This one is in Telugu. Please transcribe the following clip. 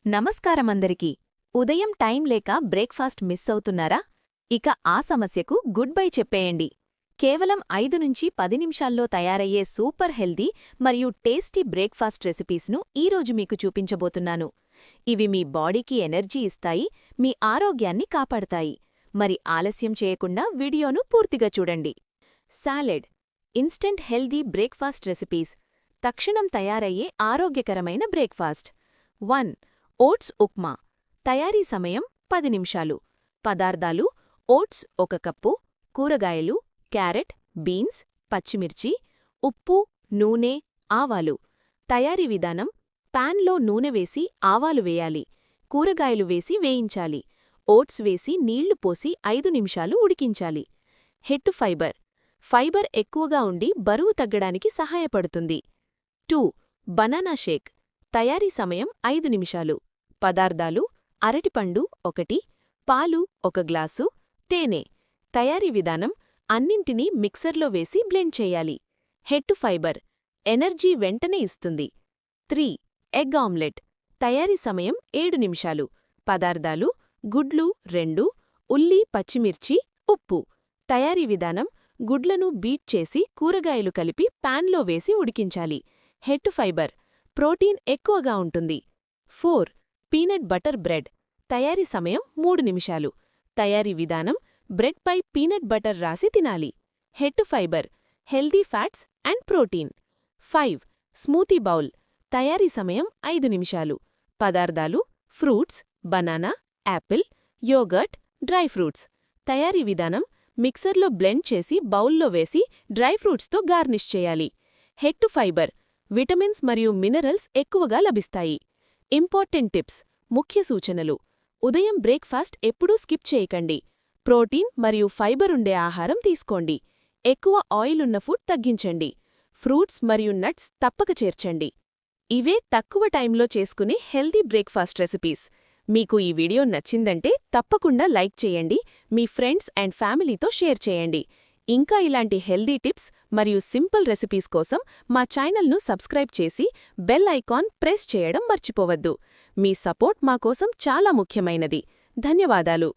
నమస్కారమందరికీ. ఉదయం టైం లేక బ్రేక్ఫాస్ట్ మిస్ అవుతున్నారా? ఇక ఆ సమస్యకు గుడ్ బై చెప్పేయండి. కేవలం 5-10 నిమిషాల్లో తయారయ్యే సూపర్ హెల్దీ మరియు టేస్టీ బ్రేక్ఫాస్ట్ రెసిపీస్ను ఈరోజు మీకు చూపించబోతున్నాను. ఇవి మీ బాడీకి ఎనర్జీ ఇస్తాయి, మీ ఆరోగ్యాన్ని కాపాడతాయి. మరి ఆలస్యం చేయకుండా వీడియోను పూర్తిగా చూడండి. Salad, instant healthy breakfast recipes. తక్షణం తయారయ్యే ఆరోగ్యకరమైన బ్రేక్ఫాస్ట్. 1. ఓట్స్ ఉప్మా. తయారీ సమయం 10 నిమిషాలు. పదార్థాలు: ఓట్స్ 1 కప్పు, కూరగాయలు, క్యారెట్, బీన్స్, పచ్చిమిర్చి, ఉప్పు, నూనె, ఆవాలు. తయారీ విధానం: పాన్లో నూనె వేసి ఆవాలు వేయాలి. కూరగాయలు వేసి వేయించాలి. ఓట్స్ వేసి నీళ్లు పోసి 5 నిమిషాలు ఉడికించాలి. హెట్టు ఫైబర్. ఫైబర్ ఎక్కువగా ఉండి బరువు తగ్గడానికి సహాయపడుతుంది. 2. బనానా షేక్. తయారీ సమయం 5 నిమిషాలు. పదార్థాలు: అరటిపండు 1, పాలు 1 గ్లాసు, తేనె. తయారీ విధానం: అన్నింటినీ మిక్సర్లో వేసి బ్లెండ్ చేయాలి. హెట్టు ఫైబర్. ఎనర్జీ వెంటనే ఇస్తుంది. 3. Egg omelette. తయారీ సమయం 7 నిమిషాలు. పదార్థాలు: గుడ్లు 2, ఉల్లి, పచ్చిమిర్చి, ఉప్పు. తయారీ విధానం: గుడ్లను బీట్ చేసి కూరగాయలు కలిపి పాన్లో వేసి ఉడికించాలి. హెట్టు ఫైబర్. ప్రోటీన్ ఎక్కువగా ఉంటుంది. 4. Peanut butter bread. తయారీ సమయం 3 నిమిషాలు. తయారీ విధానం: బ్రెడ్పై పీనట్ బటర్ రాసి తినాలి. హెట్టు fibre. Healthy fats and protein. 5. Smoothie bowl. తయారీ సమయం 5 నిమిషాలు. పదార్థాలు: fruits, banana, apple, yogurt, dry fruits. తయారీ విధానం: మిక్సర్లో బ్లెండ్ చేసి బౌల్లో వేసి డ్రై ఫ్రూట్స్తో గార్నిష్ చేయాలి. హెట్టు ఫైబర్. విటమిన్స్ మరియు మినరల్స్ ఎక్కువగా లభిస్తాయి. ఇంపార్టెంట్ టిప్స్, ముఖ్య సూచనలు. ఉదయం బ్రేక్ఫాస్ట్ ఎప్పుడూ స్కిప్ చేయకండి. ప్రోటీన్ మరియు ఫైబర్ ఉండే ఆహారం తీసుకోండి. ఎక్కువ ఆయిల్ ఉన్న ఫుడ్ తగ్గించండి. ఫ్రూట్స్ మరియు నట్స్ తప్పక చేర్చండి. ఇవే తక్కువ టైంలో చేసుకునే హెల్దీ బ్రేక్ఫాస్ట్ రెసిపీస్. మీకు ఈ వీడియో నచ్చిందంటే తప్పకుండా లైక్ చేయండి, మీ ఫ్రెండ్స్ అండ్ ఫ్యామిలీతో షేర్ చేయండి. ఇంకా ఇలాంటి హెల్దీ టిప్స్ మరియు సింపుల్ రెసిపీస్ కోసం మా ఛానల్ను సబ్స్క్రైబ్ చేసి బెల్ ఐకాన్ ప్రెస్ చేయడం మర్చిపోవద్దు. మీ సపోర్ట్ మా కోసం చాలా ముఖ్యమైనది. ధన్యవాదాలు.